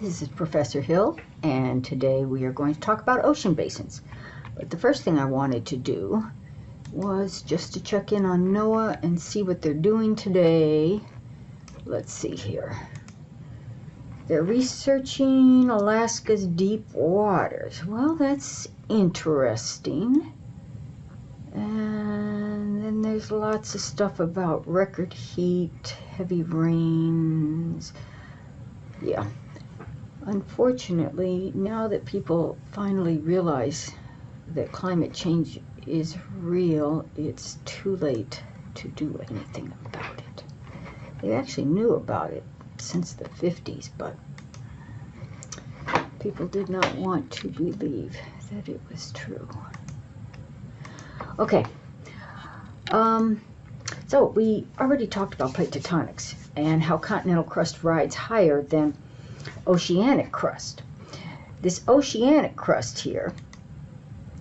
This is Professor Hill, and today we are going to talk about ocean basins. But the first thing I wanted to do was just to check in on NOAA and see what they're doing today. Let's see here. They're researching Alaska's deep waters. Well, that's interesting. And then there's lots of stuff about record heat, heavy rains. Yeah. Unfortunately, now that people finally realize that climate change is real, it's too late to do anything about it. They actually knew about it since the 50s, but people did not want to believe that it was true. Okay, so we already talked about plate tectonics and how continental crust rides higher than oceanic crust. This oceanic crust here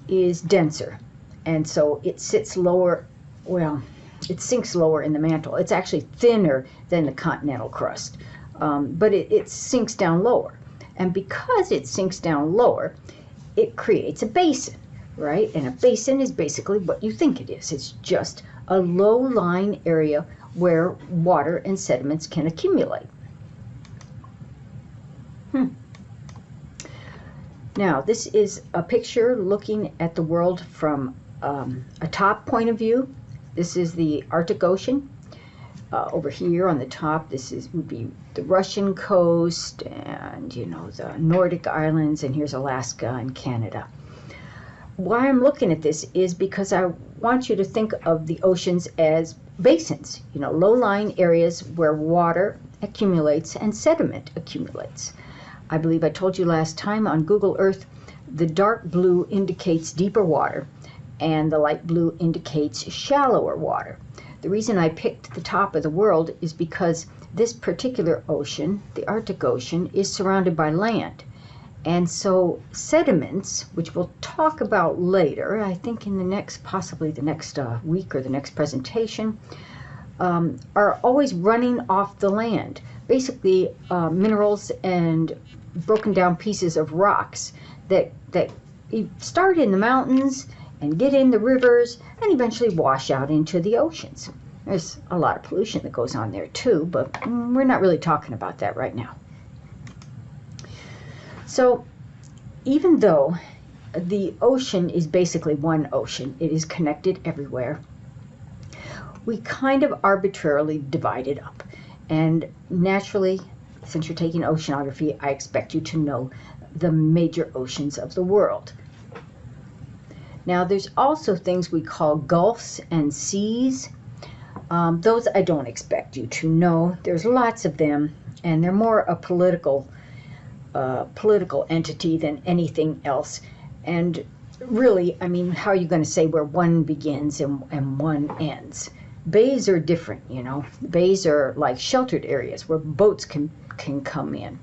is denser, and so it sits lower, well, it sinks lower in the mantle. It's actually thinner than the continental crust, but it sinks down lower. And because it sinks down lower, it creates a basin, right? And a basin is basically what you think it is. It's just a low-lying area where water and sediments can accumulate. Now, this is a picture looking at the world from a top point of view. This is the Arctic Ocean. Over here on the top, would be the Russian coast and, you know, the Nordic islands, and here's Alaska and Canada. Why I'm looking at this is because I want you to think of the oceans as basins, you know, low-lying areas where water accumulates and sediment accumulates. I believe I told you last time on Google Earth, the dark blue indicates deeper water and the light blue indicates shallower water. The reason I picked the top of the world is because this particular ocean, the Arctic Ocean, is surrounded by land. And so sediments, which we'll talk about later, I think in the next, possibly the next week or the next presentation, are always running off the land. Basically, minerals and broken down pieces of rocks that start in the mountains and get in the rivers and eventually wash out into the oceans. There's a lot of pollution that goes on there too, but we're not really talking about that right now. So even though the ocean is basically one ocean, it is connected everywhere, we kind of arbitrarily divide it up. And naturally, since you're taking oceanography, I expect you to know the major oceans of the world. Now, there's also things we call gulfs and seas. Those I don't expect you to know. There's lots of them, and they're more a political entity than anything else. And really, I mean, how are you going to say where one begins and one ends? Bays are different, you know. Bays are like sheltered areas where boats can come in.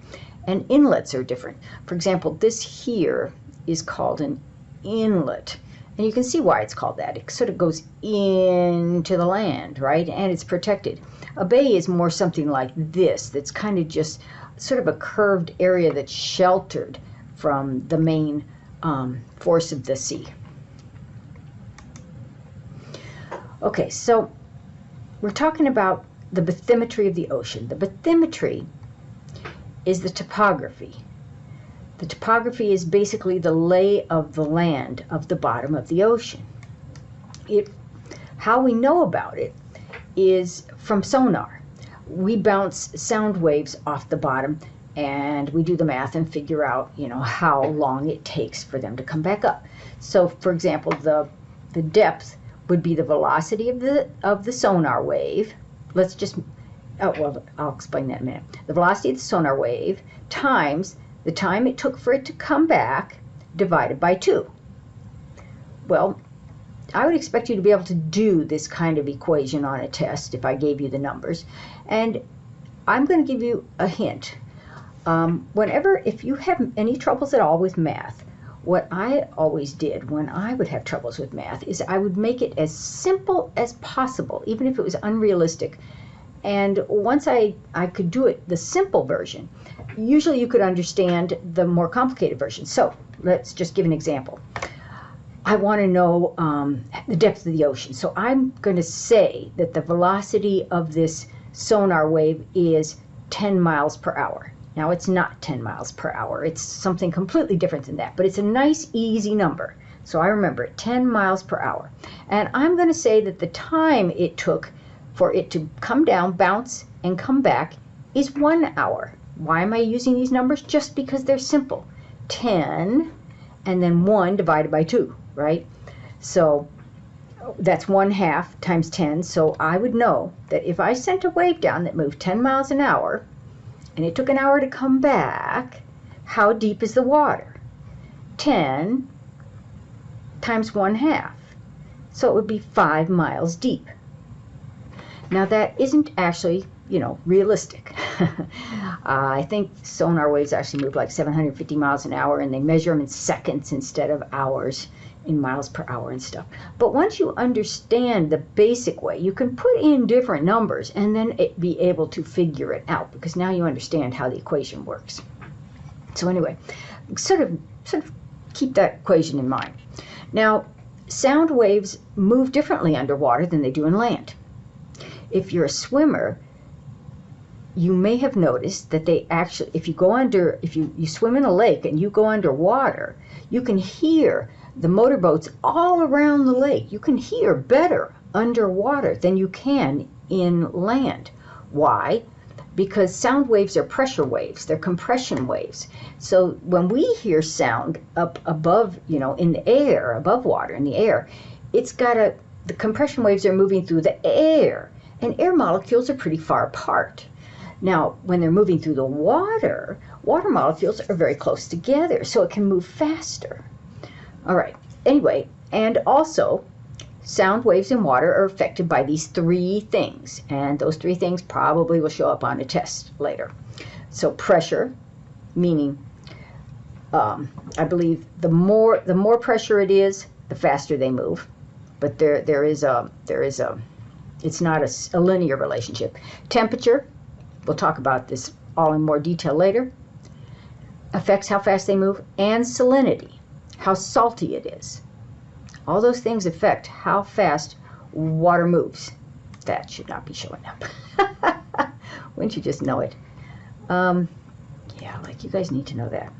And inlets are different. For example, this here is called an inlet. And you can see why it's called that. It sort of goes into the land, right? And it's protected. A bay is more something like this, that's kind of just sort of a curved area that's sheltered from the main force of the sea. Okay, so we're talking about the bathymetry of the ocean. The bathymetry is the topography. The topography is basically the lay of the land of the bottom of the ocean. How we know about it is from sonar. We bounce sound waves off the bottom and we do the math and figure out, you know, how long it takes for them to come back up. So, for example, the depth would be the velocity of the sonar wave. Let's just, oh, well, I'll explain that in a minute. The velocity of the sonar wave times the time it took for it to come back divided by 2. Well, I would expect you to be able to do this kind of equation on a test if I gave you the numbers. And I'm going to give you a hint. If you have any troubles at all with math, what I always did when I would have troubles with math is I would make it as simple as possible, even if it was unrealistic. And once I could do it, the simple version, usually you could understand the more complicated version. So let's just give an example. I want to know the depth of the ocean. So I'm going to say that the velocity of this sonar wave is 10 miles per hour. Now, it's not 10 miles per hour. It's something completely different than that. But it's a nice, easy number. So I remember it, 10 miles per hour. And I'm going to say that the time it took for it to come down, bounce, and come back is 1 hour. Why am I using these numbers? Just because they're simple. 10 and then 1 divided by 2, right? So that's 1/2 times 10. So I would know that if I sent a wave down that moved 10 miles an hour, and it took an hour to come back, how deep is the water? 10 times 1/2. So it would be 5 miles deep. Now that isn't actually, realistic. I think sonar waves actually move like 750 miles an hour, and they measure them in seconds instead of hours, in miles per hour and stuff. But once you understand the basic way, you can put in different numbers and then be able to figure it out, because now you understand how the equation works. So anyway, sort of keep that equation in mind. Now, sound waves move differently underwater than they do in land. If you're a swimmer, you may have noticed that they actually, if you swim in a lake and you go underwater, you can hear the motorboats all around the lake. You can hear better underwater than you can in land. Why? Because sound waves are pressure waves. They're compression waves. So when we hear sound up above, in the air, above water, in the air, the compression waves are moving through the air, and air molecules are pretty far apart. Now, when they're moving through the water molecules are very close together, so it can move faster. All right. Anyway, and also, sound waves in water are affected by these 3 things, and those 3 things probably will show up on a test later. So pressure, meaning, I believe the more pressure it is, the faster they move. But it's not a linear relationship. Temperature, we'll talk about this all in more detail later, affects how fast they move, and salinity, how salty it is. All those things affect how fast water moves. That should not be showing up. Wouldn't you just know it? Yeah, like you guys need to know that.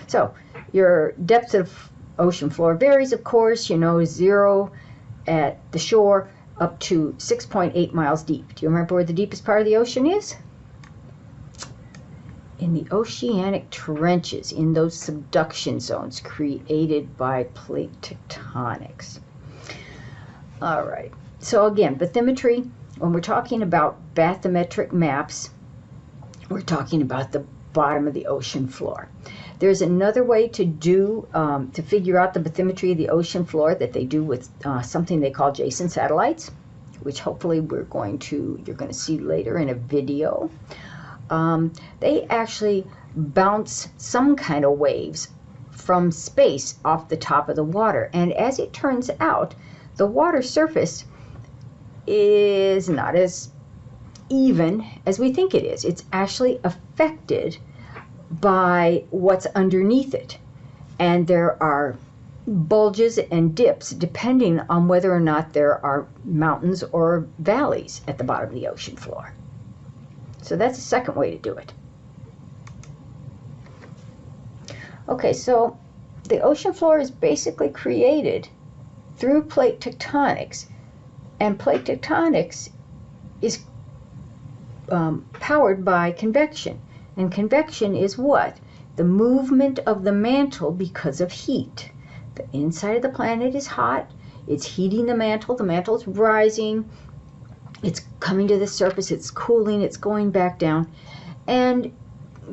So your depth of ocean floor varies, of course. 0 at the shore up to 6.8 miles deep. Do you remember where the deepest part of the ocean is? In the oceanic trenches, in those subduction zones created by plate tectonics. All right. So again, bathymetry, when we're talking about bathymetric maps, we're talking about the bottom of the ocean floor. There's another way to figure out the bathymetry of the ocean floor that they do with something they call Jason satellites, which hopefully you're going to see later in a video. They actually bounce some kind of waves from space off the top of the water. And as it turns out, the water surface is not as even as we think it is. It's actually affected by what's underneath it. And there are bulges and dips depending on whether or not there are mountains or valleys at the bottom of the ocean floor. So that's the second way to do it. Okay, so the ocean floor is basically created through plate tectonics, and plate tectonics is powered by convection. And convection is what? The movement of the mantle because of heat. The inside of the planet is hot. It's heating the mantle. The mantle is rising. It's coming to the surface. It's cooling. It's going back down. And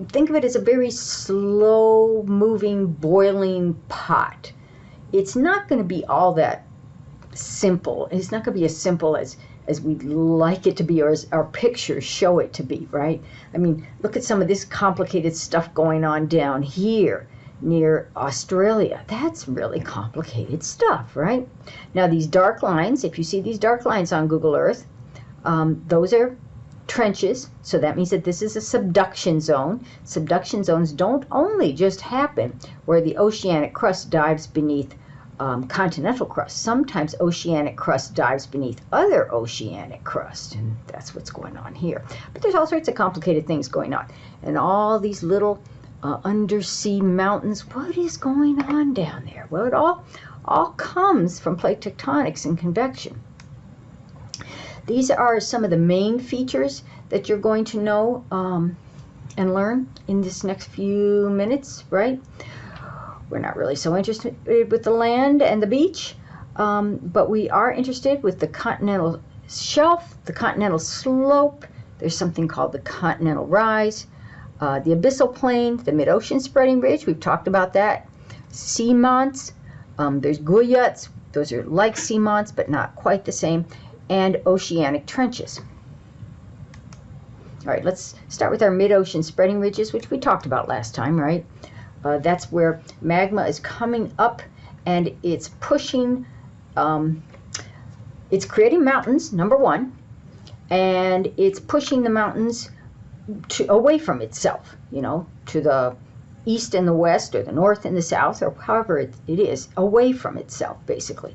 think of it as a very slow-moving, boiling pot. It's not going to be all that simple. It's not going to be as simple as we'd like it to be, or as our pictures show it to be, right? I mean, look at some of this complicated stuff going on down here near Australia. That's really complicated stuff, right? Now, these dark lines, if you see these dark lines on Google Earth, those are trenches, so that means that this is a subduction zone. Subduction zones don't only just happen where the oceanic crust dives beneath continental crust. Sometimes oceanic crust dives beneath other oceanic crust, and that's what's going on here. But there's all sorts of complicated things going on. And all these little undersea mountains, what is going on down there? Well, it all comes from plate tectonics and convection. These are some of the main features that you're going to know and learn in this next few minutes, right? We're not really so interested with the land and the beach, but we are interested with the continental shelf, the continental slope. There's something called the continental rise, the abyssal plain, the mid-ocean spreading ridge. We've talked about that. Seamonts. There's guyuts. Those are like seamonts, but not quite the same. And oceanic trenches. All right, let's start with our mid-ocean spreading ridges, which we talked about last time, right? That's where magma is coming up and it's pushing, it's creating mountains, number one, and it's pushing the mountains away from itself, you know, to the east and the west, or the north and the south, or however it is, away from itself, basically.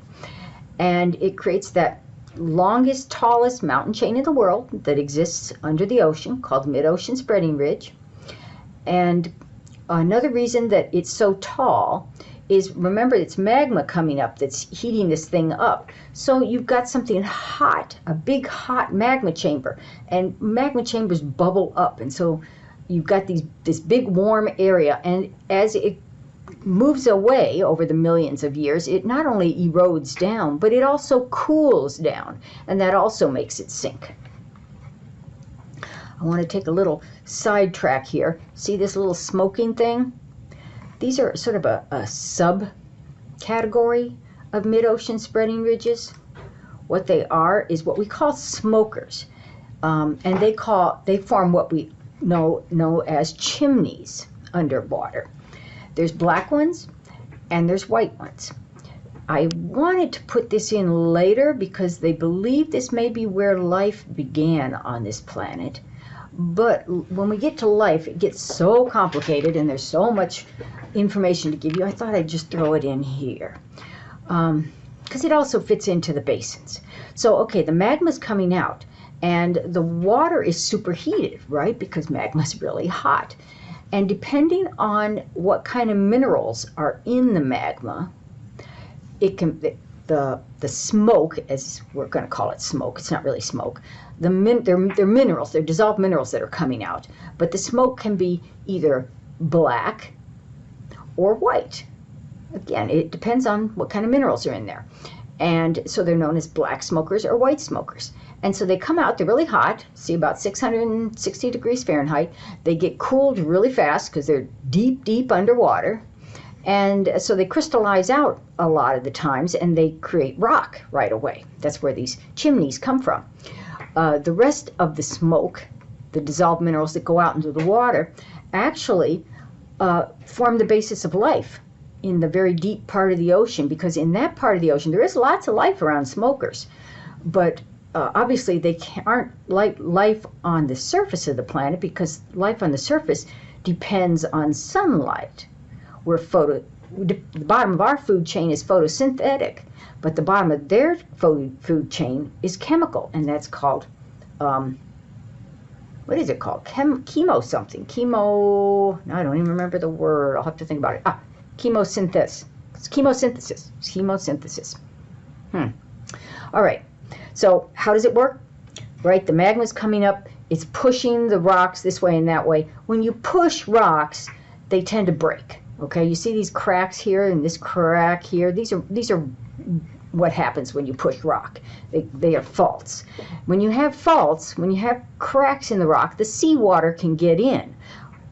And it creates that longest, tallest mountain chain in the world that exists under the ocean, called the mid-ocean spreading ridge. And another reason that it's so tall is, remember, it's magma coming up that's heating this thing up. So you've got something hot, a big hot magma chamber, and magma chambers bubble up, and so you've got this big warm area, and as it moves away over the millions of years, it not only erodes down, but it also cools down, and that also makes it sink. I want to take a little sidetrack here. See this little smoking thing? These are sort of a subcategory of mid-ocean spreading ridges. What they are is what we call smokers, and they form what we know as chimneys underwater. There's black ones and there's white ones. I wanted to put this in later because they believe this may be where life began on this planet. But when we get to life, it gets so complicated and there's so much information to give you, I thought I'd just throw it in here. Because it also fits into the basins. So, okay, the magma's coming out and the water is superheated, right? Because magma's really hot. And depending on what kind of minerals are in the magma, it can, the smoke, as we're going to call it smoke, it's not really smoke, they're minerals, they're dissolved minerals that are coming out. But the smoke can be either black or white. Again, it depends on what kind of minerals are in there. And so they're known as black smokers or white smokers. And so they come out, they're really hot, see about 660 degrees Fahrenheit. They get cooled really fast because they're deep, deep underwater. And so they crystallize out a lot of the times and they create rock right away. That's where these chimneys come from. The rest of the smoke, the dissolved minerals that go out into the water, actually form the basis of life in the very deep part of the ocean, because in that part of the ocean there is lots of life around smokers. But obviously they aren't like life on the surface of the planet, because life on the surface depends on sunlight. The bottom of our food chain is photosynthetic, but the bottom of their food chain is chemical, and that's called, what is it called? Chemo something. Chemo, no, I don't even remember the word. I'll have to think about it. Chemosynthesis. It's chemosynthesis. It's chemosynthesis. All right. So how does it work? Right, the magma's coming up. It's pushing the rocks this way and that way. When you push rocks, they tend to break. Okay, you see these cracks here and this crack here. These are what happens when you push rock. They are faults. When you have faults, when you have cracks in the rock, the seawater can get in.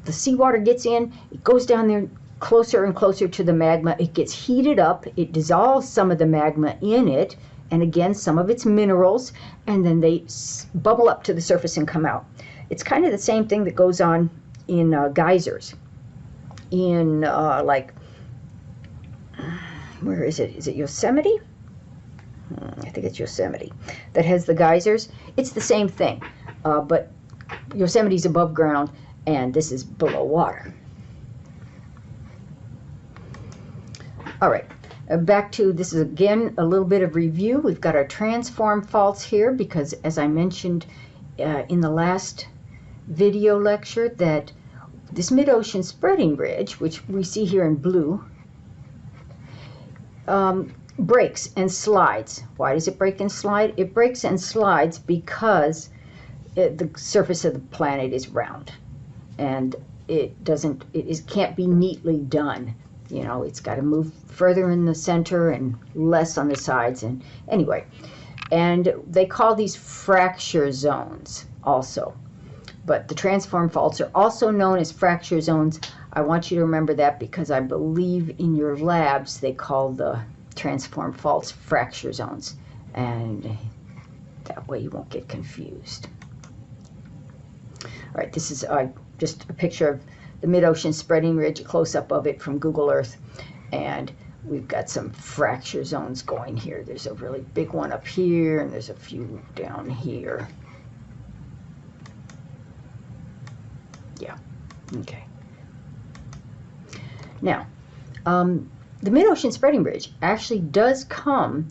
The seawater gets in, it goes down there closer and closer to the magma. It gets heated up, it dissolves some of the magma in it, and again some of its minerals, and then they bubble up to the surface and come out. It's kind of the same thing that goes on in geysers. In like, where is it? Is it Yosemite? I think it's Yosemite that has the geysers. It's the same thing, but Yosemite's above ground, and this is below water. All right, back to, this is again a little bit of review. We've got our transform faults here because, as I mentioned in the last video lecture, that this mid-ocean spreading ridge, which we see here in blue, breaks and slides. Why does it break and slide? It breaks and slides because the surface of the planet is round, and it can't be neatly done. You know, it's got to move further in the center and less on the sides. And anyway, and they call these fracture zones also. But the transform faults are also known as fracture zones. I want you to remember that because I believe in your labs they call the transform faults fracture zones. And that way you won't get confused. All right, this is just a picture of the mid-ocean spreading ridge, a close-up of it from Google Earth, and we've got some fracture zones going here. There's a really big one up here, and there's a few down here. Yeah, okay. Now, the mid-ocean spreading ridge actually does come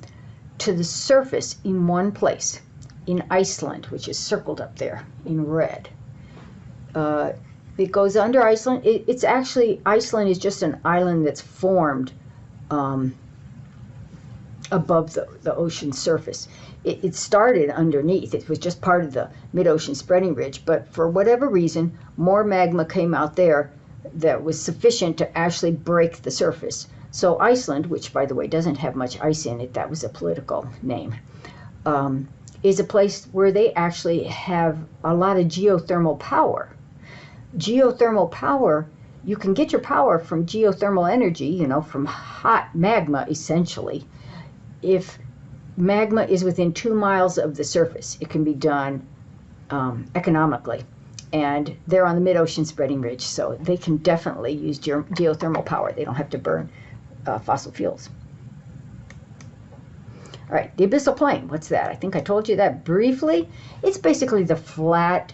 to the surface in one place, in Iceland, which is circled up there in red. It goes under Iceland. It's actually, Iceland is just an island that's formed above the ocean surface. It started underneath. It was just part of the mid-ocean spreading ridge, but for whatever reason, more magma came out there that was sufficient to actually break the surface. So Iceland, which by the way doesn't have much ice in it, that was a political name, is a place where they actually have a lot of geothermal power. Geothermal power, you can get your power from geothermal energy, you know, from hot magma essentially. If magma is within 2 miles of the surface, it can be done economically. And they're on the mid-ocean spreading ridge, so they can definitely use geothermal power. They don't have to burn fossil fuels. All right, the abyssal plain, what's that? I think I told you that briefly. It's basically the flat,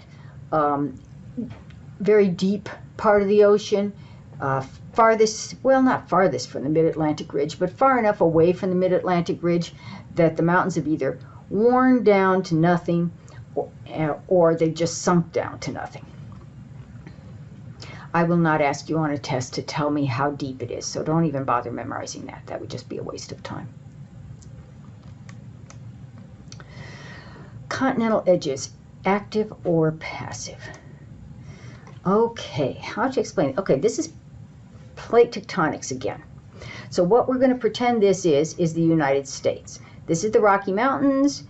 very deep part of the ocean, farthest, well, not farthest from the mid-Atlantic ridge, but far enough away from the mid-Atlantic ridge that the mountains have either worn down to nothing or they've just sunk down to nothing. I will not ask you on a test to tell me how deep it is, so don't even bother memorizing that. That would just be a waste of time. Continental edges, active or passive? Okay, how to explain it? Okay, this is plate tectonics again. So what we're going to pretend this is the United States. This is the Rocky Mountains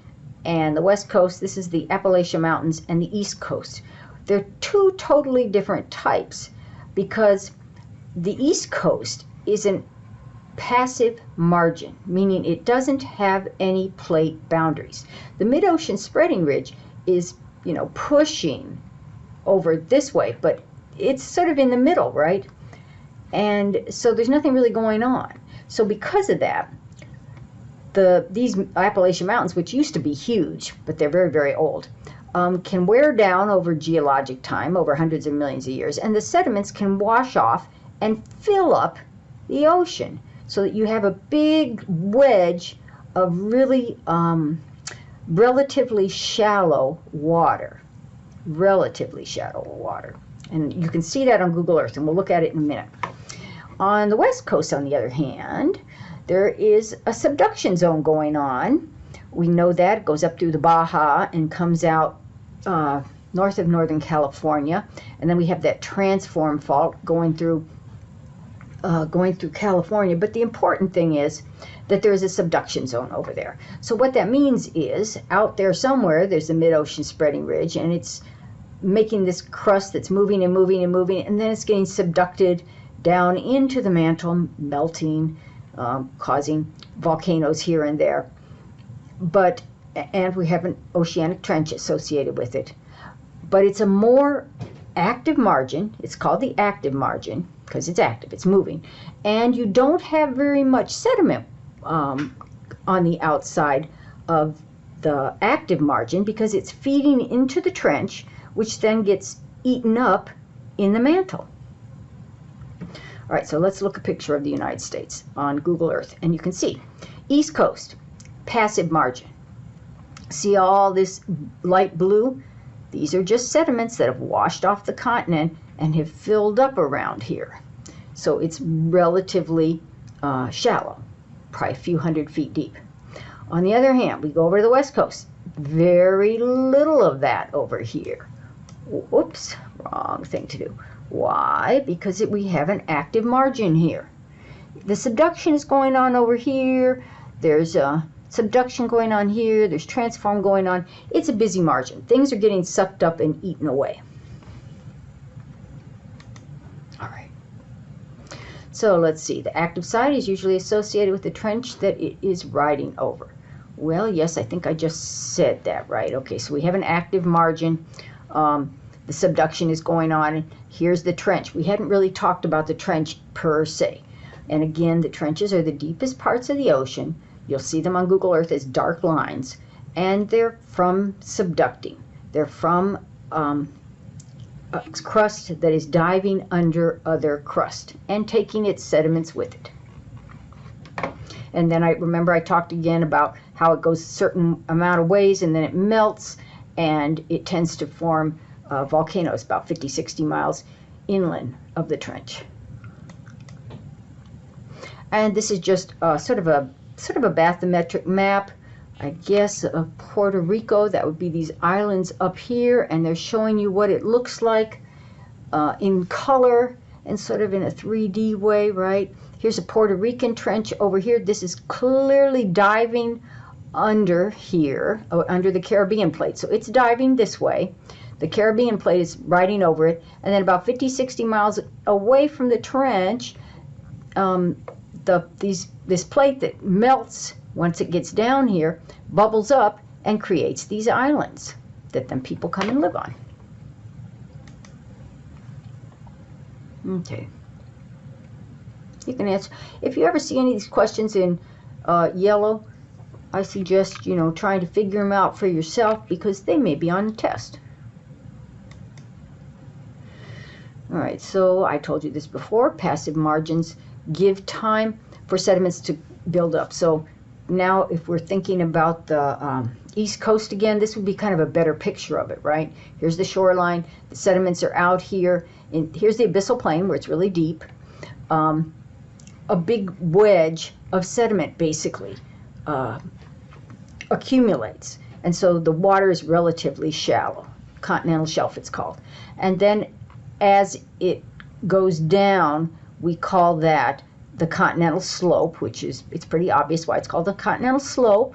and the West Coast. This is the Appalachian Mountains and the East Coast. They're two totally different types because the East Coast is an passive margin, meaning it doesn't have any plate boundaries. The mid-ocean spreading ridge is, you know, pushing over this way, but it's sort of in the middle, right? And so there's nothing really going on. So because of that, these Appalachian Mountains, which used to be huge, but they're very, very old, can wear down over geologic time, over hundreds of millions of years, and the sediments can wash off and fill up the ocean so that you have a big wedge of really relatively shallow water. Relatively shallow water. And you can see that on Google Earth, and we'll look at it in a minute. On the West Coast, on the other hand, there is a subduction zone going on. We know that. It goes up through the Baja and comes out north of Northern California. And then we have that transform fault going through California. But the important thing is that there is a subduction zone over there. So what that means is out there somewhere there's a mid-ocean spreading ridge, and it's making this crust that's moving and moving and moving, and then it's getting subducted down into the mantle, melting, causing volcanoes here and there. And we have an oceanic trench associated with it. But it's a more active margin. It's called the active margin because it's active, it's moving. And you don't have very much sediment on the outside of the active margin because it's feeding into the trench, which then gets eaten up in the mantle. All right, so let's look at a picture of the United States on Google Earth, and you can see East Coast, passive margin. See all this light blue? These are just sediments that have washed off the continent and have filled up around here. So it's relatively shallow, probably a few hundred feet deep. On the other hand, we go over to the West Coast. Very little of that over here. Whoops, wrong thing to do. Why? Because we have an active margin here. The subduction is going on over here. There's subduction going on here. There's transform going on. It's a busy margin. Things are getting sucked up and eaten away. All right. So let's see. The active side is usually associated with the trench that it is riding over. Well, yes, I think I just said that right. Okay, so we have an active margin. The subduction is going on. Here's the trench. We hadn't really talked about the trench per se. And again, the trenches are the deepest parts of the ocean. You'll see them on Google Earth as dark lines. And they're from subducting. They're from a crust that is diving under other crust and taking its sediments with it. And then I remember I talked again about how it goes a certain amount of ways and then it melts and it tends to form volcanoes about 50-60 miles inland of the trench. And this is just sort of a bathymetric map, I guess, of Puerto Rico. That would be these islands up here, and they're showing you what it looks like in color and sort of in a 3D way, right? Here's a Puerto Rican trench over here. This is clearly diving under here, under the Caribbean plate. So it's diving this way. The Caribbean plate is riding over it. And then about 50-60 miles away from the trench, this plate that melts once it gets down here bubbles up and creates these islands that then people come and live on. Okay. You can answer. If you ever see any of these questions in yellow, I suggest, trying to figure them out for yourself because they may be on the test. All right, so I told you this before. Passive margins give time for sediments to build up. So now if we're thinking about the East Coast again, this would be kind of a better picture of it, right? Here's the shoreline. The sediments are out here. And here's the abyssal plain where it's really deep. A big wedge of sediment basically accumulates. And so the water is relatively shallow. Continental shelf it's called. And then as it goes down, we call that the continental slope, which is, it's pretty obvious why it's called the continental slope.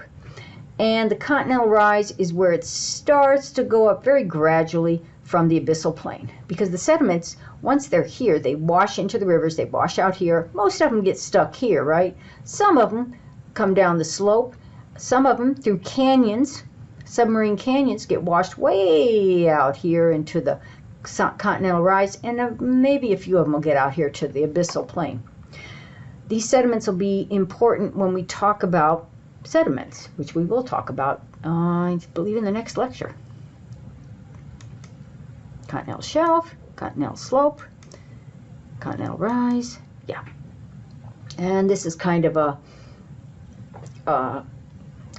And the continental rise is where it starts to go up very gradually from the abyssal plain. Because the sediments, once they're here, they wash into the rivers, they wash out here. Most of them get stuck here, right? Some of them come down the slope. Some of them through canyons, submarine canyons, get washed way out here into the continental rise, and maybe a few of them will get out here to the abyssal plain. These sediments will be important when we talk about sediments, which we will talk about, I believe, in the next lecture. Continental shelf, continental slope, continental rise, yeah. And this is kind of a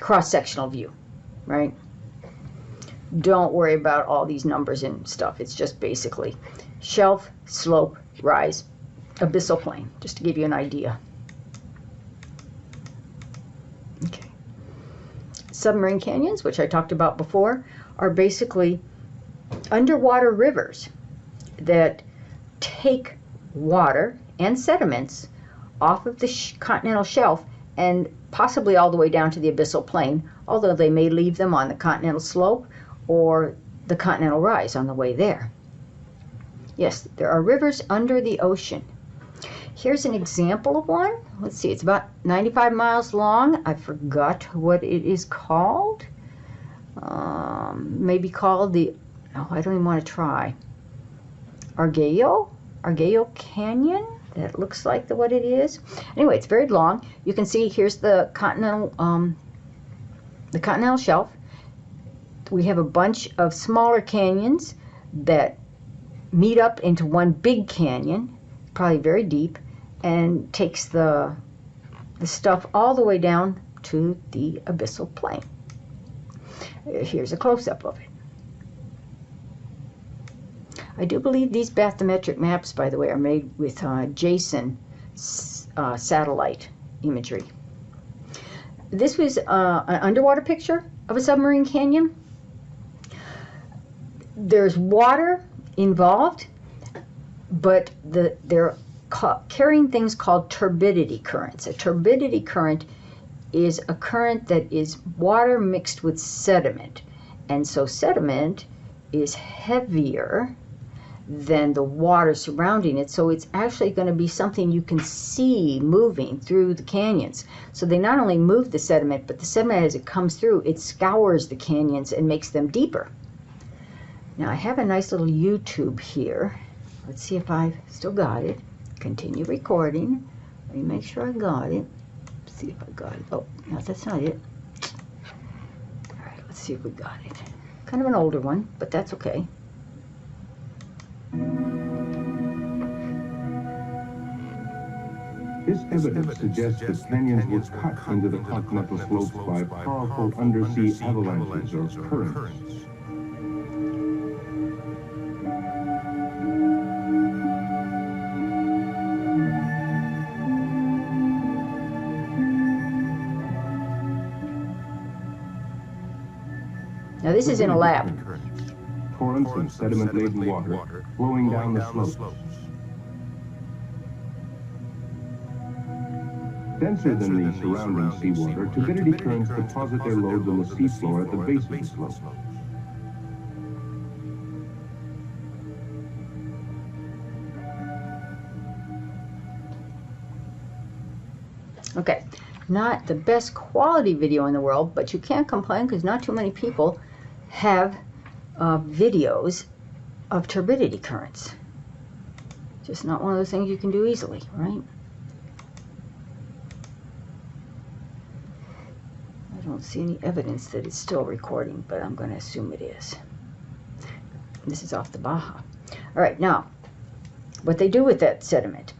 cross-sectional view, right? Don't worry about all these numbers and stuff. It's just basically shelf, slope, rise, abyssal plain, just to give you an idea. Okay. Submarine canyons, which I talked about before, are basically underwater rivers that take water and sediments off of the continental shelf and possibly all the way down to the abyssal plain, although they may leave them on the continental slope or the continental rise on the way there. Yes, there are rivers under the ocean. Here's an example of one. Let's see, it's about 95 miles long. I forgot what it is called. Maybe called the, oh, I don't even want to try. Argeo Canyon. That looks like what it is. Anyway, it's very long. You can see here's the continental shelf. we have a bunch of smaller canyons that meet up into one big canyon, probably very deep, and takes the stuff all the way down to the abyssal plain. Here's a close-up of it. I do believe these bathymetric maps, by the way, are made with JSON satellite imagery. This was an underwater picture of a submarine canyon. There's water involved, but they're carrying things called turbidity currents. A turbidity current is a current that is water mixed with sediment, and so sediment is heavier than the water surrounding it, so it's actually going to be something you can see moving through the canyons. So they not only move the sediment, but the sediment, as it comes through, it scours the canyons and makes them deeper. Now I have a nice little YouTube here. Let's see if I've still got it. Continue recording. Let me make sure I got it. See if I got it. Oh, no, that's not it. All right, let's see if we got it. Kind of an older one, but that's okay. This evidence suggests that canyons were cut into the continental slopes by powerful undersea avalanches or currents. Now this is in a lab. Torrents of sediment-laden water flowing down the slopes. Denser than the surrounding seawater, turbidity currents deposit their loads on the seafloor at the base of the slope. Okay, not the best quality video in the world, but you can't complain because not too many people have videos of turbidity currents. Just not one of those things you can do easily, right? I don't see any evidence that it's still recording, but I'm going to assume it is. This is off the Baja. All right, now, what they do with that sediment.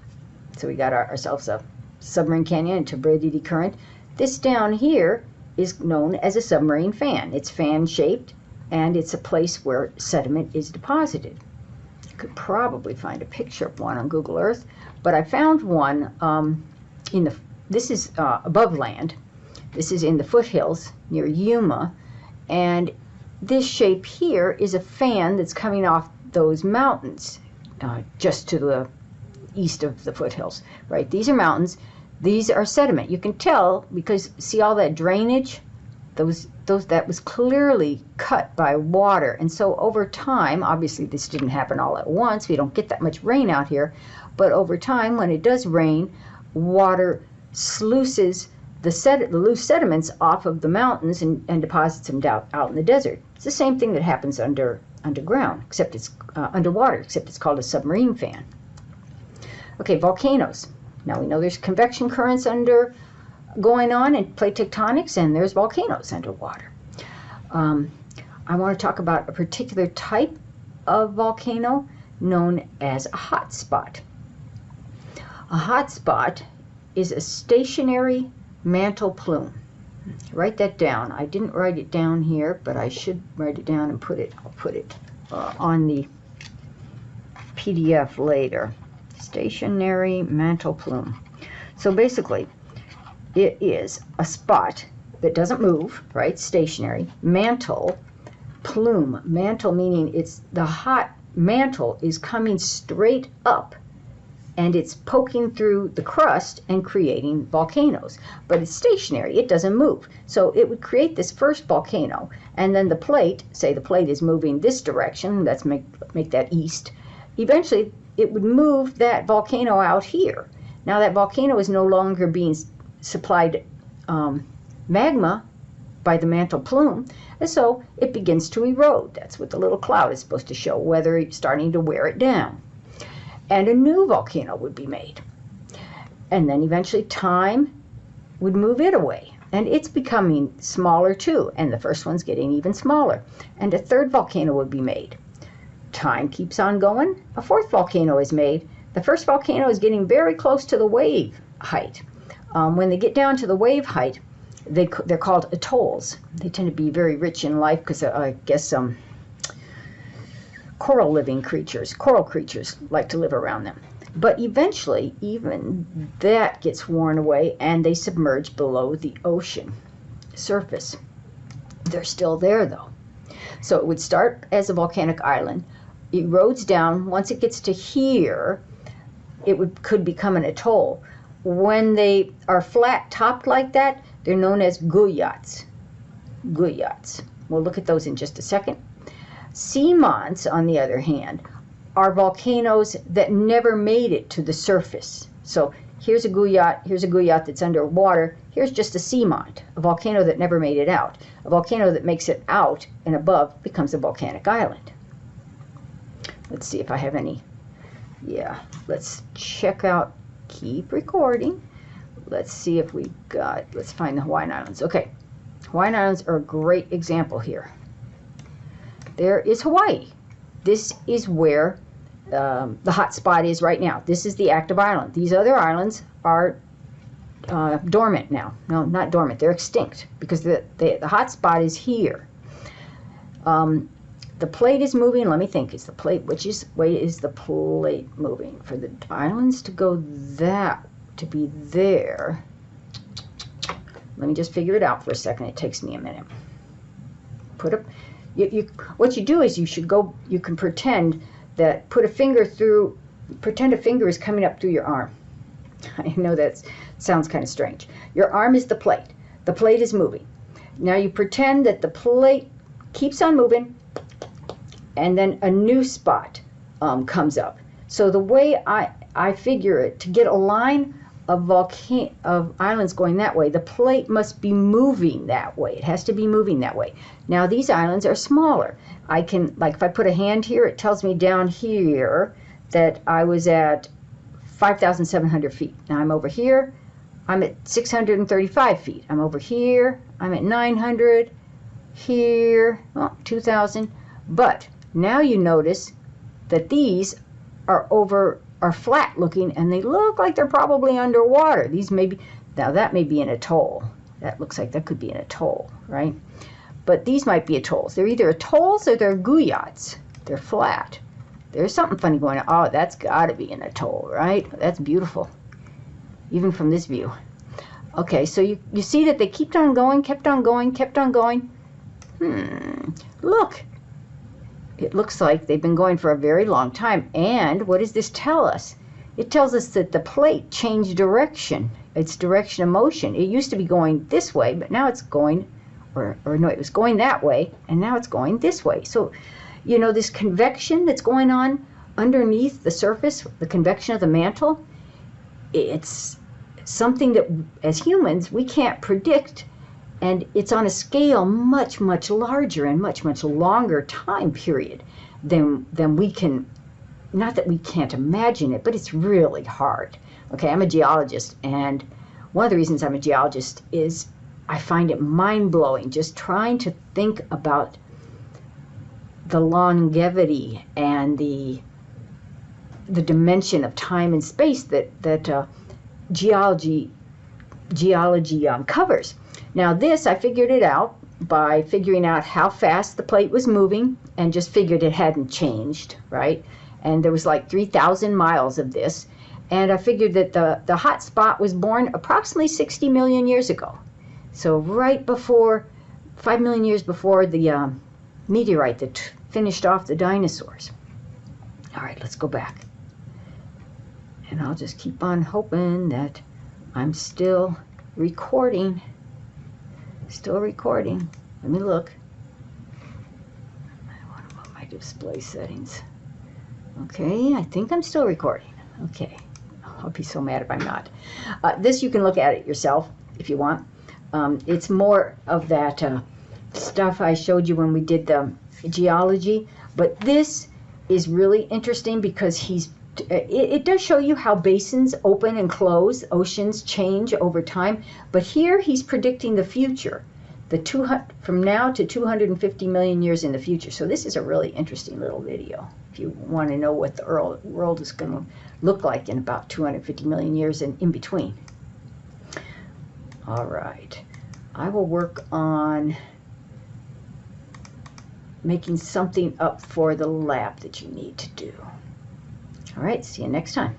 So we got ourselves a submarine canyon and turbidity current. This down here is known as a submarine fan. It's fan-shaped, and it's a place where sediment is deposited. You could probably find a picture of one on Google Earth, but I found one this is above land. This is in the foothills near Yuma, and this shape here is a fan that's coming off those mountains just to the east of the foothills, right? These are mountains. These are sediment. You can tell because see all that drainage? That was clearly cut by water. And so over time, obviously this didn't happen all at once. We don't get that much rain out here. But over time, when it does rain, water sluices the loose sediments off of the mountains and deposits them out in the desert. It's the same thing that happens underground, except it's underwater, except it's called a submarine fan. Okay, volcanoes. Now we know there's convection currents going on in plate tectonics, and there's volcanoes underwater. I want to talk about a particular type of volcano known as a hot spot. A hot spot is a stationary mantle plume. Write that down. I didn't write it down here, but I should write it down and I'll put it on the PDF later. Stationary mantle plume. So basically, it is a spot that doesn't move, right? Stationary. Mantle, plume. Mantle meaning it's the hot mantle is coming straight up and it's poking through the crust and creating volcanoes. But it's stationary. It doesn't move. So it would create this first volcano, and then the plate, say the plate is moving this direction, let's make that east. Eventually, it would move that volcano out here. Now that volcano is no longer being supplied magma by the mantle plume, and so it begins to erode. That's what the little cloud is supposed to show, whether it's starting to wear it down. And a new volcano would be made. And then eventually time would move it away, And it's becoming smaller too, and the first one's getting even smaller. And a third volcano would be made. Time keeps on going. A fourth volcano is made. The first volcano is getting very close to the wave height. When they get down to the wave height, they're called atolls. They tend to be very rich in life because I guess coral creatures like to live around them. But eventually, even that gets worn away and they submerge below the ocean surface. They're still there though. So it would start as a volcanic island, erodes down. Once it gets to here, could become an atoll. When they are flat topped like that, they're known as guyats. Guyats. We'll look at those in just a second. Seamonts, on the other hand, are volcanoes that never made it to the surface. So here's a guyat that's underwater. Here's just a seamont, a volcano that never made it out. A volcano that makes it out and above becomes a volcanic island. Let's see if I have any. Yeah, let's check out, keep recording. Let's see if we got, let's find the Hawaiian Islands. Okay, Hawaiian Islands are a great example here. There is Hawaii. This is where the hot spot is right now. This is the active island. These other islands are dormant now. No, not dormant. They're extinct because the hot spot is here. The plate is moving. Let me think. Is the plate, which way is the plate moving? For the islands to go to be there. Let me just figure it out for a second. It takes me a minute. What you do is you can pretend that, pretend a finger is coming up through your arm. I know that sounds kind of strange. Your arm is the plate. The plate is moving. Now you pretend that the plate keeps on moving, and then a new spot comes up. So the way I figure it, to get a line of islands going that way, the plate must be moving that way. It has to be moving that way. Now these islands are smaller. I can, like if I put a hand here, it tells me down here that I was at 5,700 feet. Now I'm over here, I'm at 635 feet. I'm over here, I'm at 900, here, 2,000. But now you notice that these are flat looking, and they look like they're probably underwater. Now that may be an atoll. That looks like that could be an atoll, right? But these might be atolls. They're either atolls or they're guyats. They're flat. There's something funny going on. Oh, that's got to be an atoll, right? That's beautiful, even from this view. Okay, so you see that they kept on going. Look. It looks like they've been going for a very long time. And what does this tell us? It tells us that the plate changed direction. Its direction of motion. It used to be going this way, but now it's going, or no, it was going that way, and now it's going this way. So, you know, this convection that's going on underneath the surface, the convection of the mantle, it's something that as humans we can't predict. And it's on a scale much, much larger and much, much longer time period than we can, not that we can't imagine it, but it's really hard. Okay, I'm a geologist, and one of the reasons I'm a geologist is I find it mind-blowing just trying to think about the longevity and the dimension of time and space that geology covers. Now this, I figured it out by figuring out how fast the plate was moving and just figured it hadn't changed, right? And there was like 3,000 miles of this. And I figured that the hot spot was born approximately 60 million years ago. So right before, 5 million years before the meteorite that finished off the dinosaurs. All right, let's go back. And I'll just keep on hoping that I'm still recording. Still recording. Let me look. I want to put my display settings. Okay, I think I'm still recording. Okay, I'll be so mad if I'm not. This you can look at it yourself if you want. It's more of that stuff I showed you when we did the geology, but this is really interesting because he's it does show you how basins open and close, oceans change over time, but here he's predicting the future, from now to 250 million years in the future. So this is a really interesting little video if you want to know what the world is going to look like in about 250 million years and in between. All right, I will work on making something up for the lab that you need to do. All right, see you next time.